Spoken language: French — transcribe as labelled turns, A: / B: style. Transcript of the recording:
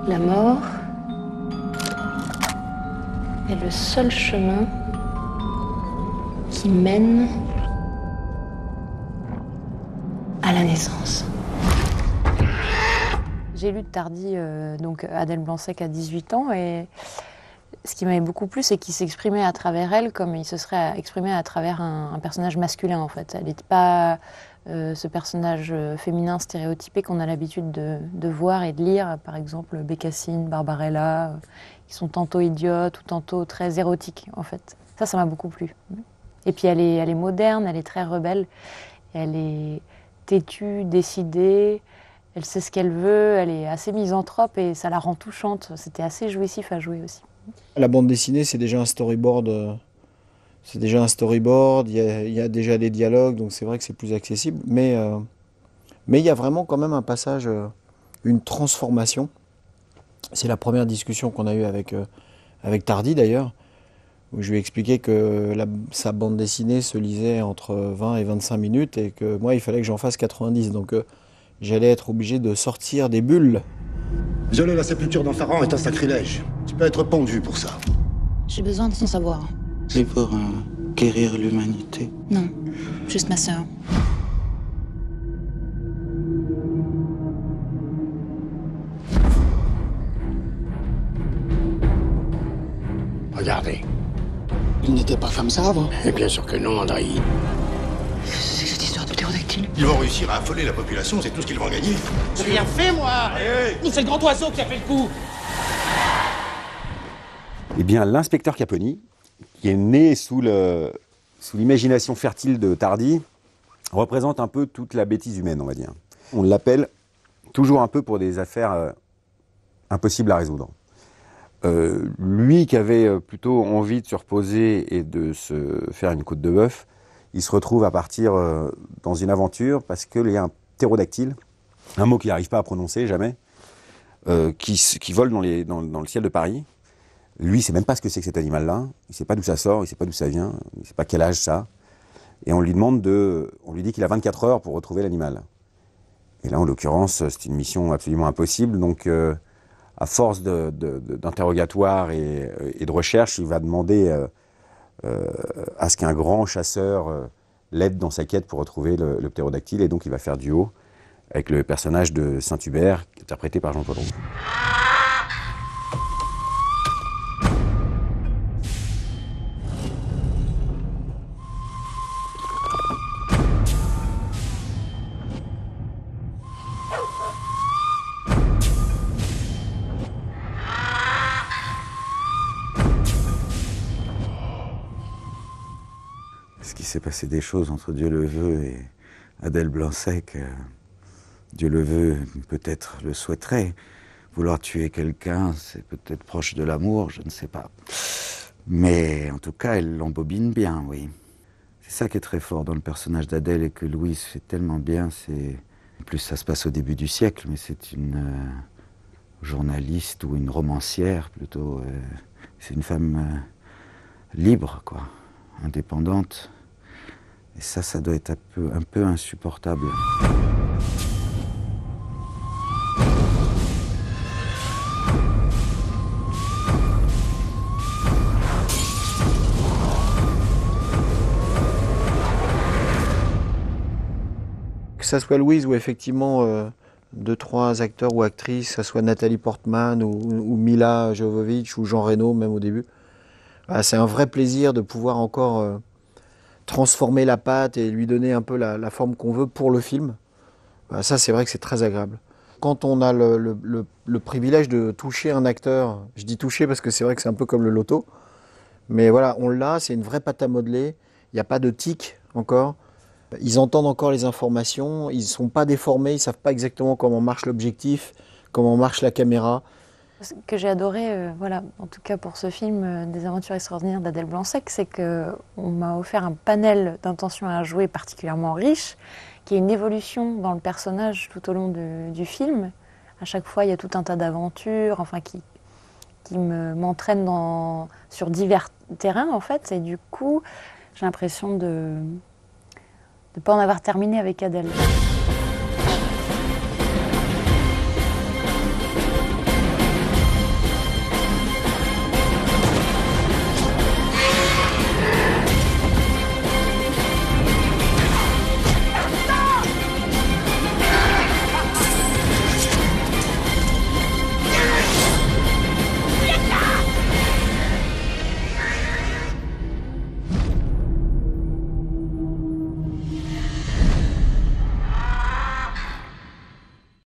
A: La mort est le seul chemin qui mène à la naissance.
B: J'ai lu de Tardy, donc Adèle Blanc-Sec à 18 ans, et ce qui m'avait beaucoup plu, c'est qu'il s'exprimait à travers elle comme il se serait exprimé à travers un personnage masculin, en fait. Elle n'était pas ce personnage féminin stéréotypé qu'on a l'habitude de voir et de lire, par exemple Bécassine, Barbarella, qui sont tantôt idiotes ou tantôt très érotiques, en fait. Ça m'a beaucoup plu. Et puis elle est moderne, elle est très rebelle, elle est têtue, décidée, elle sait ce qu'elle veut, elle est assez misanthrope et ça la rend touchante. C'était assez jouissif à jouer aussi.
C: La bande dessinée, c'est déjà un storyboard. Il y a déjà des dialogues, donc c'est vrai que c'est plus accessible. Mais il y a vraiment quand même un passage, une transformation. C'est la première discussion qu'on a eue avec Tardy d'ailleurs, où je lui ai expliqué que sa bande dessinée se lisait entre 20 et 25 minutes et que moi, il fallait que j'en fasse 90. Donc j'allais être obligé de sortir des bulles.
D: Violer la sépulture d'un pharaon est un sacrilège. Tu peux être pendu pour ça.
E: J'ai besoin de son savoir.
F: C'est pour guérir l'humanité.
E: Non, juste ma sœur.
D: Regardez.
F: Il n'était pas comme ça avant.
D: Et bien sûr que non, André.
E: C'est cette histoire de ptérodactyle.
D: Ils vont réussir à affoler la population, c'est tout ce qu'ils vont gagner.
G: J'ai rien fait, moi. C'est le grand oiseau qui a fait le coup.
H: Eh bien, l'inspecteur Caponi, qui est né sous l'imagination fertile de Tardy, représente un peu toute la bêtise humaine, on va dire. On l'appelle toujours un peu pour des affaires impossibles à résoudre. Lui qui avait plutôt envie de se reposer et de se faire une côte de bœuf, il se retrouve à partir dans une aventure parce qu'il y a un ptérodactyle, un mot qu'il n'arrive pas à prononcer jamais, qui vole dans le ciel de Paris. Lui, il ne sait même pas ce que c'est que cet animal-là, il ne sait pas d'où ça sort, il ne sait pas d'où ça vient, il ne sait pas quel âge ça. Et on lui dit qu'il a 24 heures pour retrouver l'animal. Et là, en l'occurrence, c'est une mission absolument impossible, donc à force d'interrogatoire et de recherche, il va demander à ce qu'un grand chasseur l'aide dans sa quête pour retrouver le ptérodactyle, et donc il va faire duo avec le personnage de Saint-Hubert, interprété par Jean-Paul Rouve. Parce qu'il s'est passé des choses entre Dieu le veut et Adèle Blanc-Sec. Dieu le veut, peut-être le souhaiterait. Vouloir tuer quelqu'un, c'est peut-être proche de l'amour, je ne sais pas. Mais en tout cas, elle l'embobine bien, oui. C'est ça qui est très fort dans le personnage d'Adèle et que Louise fait tellement bien. En plus, ça se passe au début du siècle, mais c'est une journaliste ou une romancière plutôt. C'est une femme libre, quoi, indépendante. Et ça doit être un peu insupportable.
C: Que ça soit Louise ou effectivement 2-3 acteurs ou actrices, que ça soit Nathalie Portman ou Mila Jovovich ou Jean Reno même au début, c'est un vrai plaisir de pouvoir encore transformer la pâte et lui donner un peu la forme qu'on veut pour le film. Ça, c'est vrai que c'est très agréable. Quand on a le privilège de toucher un acteur, je dis toucher parce que c'est vrai que c'est un peu comme le loto, mais voilà, on l'a, c'est une vraie pâte à modeler, il n'y a pas de tic encore. Ils entendent encore les informations, ils ne sont pas déformés, ils ne savent pas exactement comment marche l'objectif, comment marche la caméra.
B: Ce que j'ai adoré, voilà, en tout cas pour ce film des aventures extraordinaires d'Adèle Blanc-Sec, c'est qu'on m'a offert un panel d'intentions à jouer particulièrement riche, qui est une évolution dans le personnage tout au long du film. À chaque fois, il y a tout un tas d'aventures, enfin qui m'entraînent sur divers terrains en fait, et du coup, j'ai l'impression de ne pas en avoir terminé avec Adèle.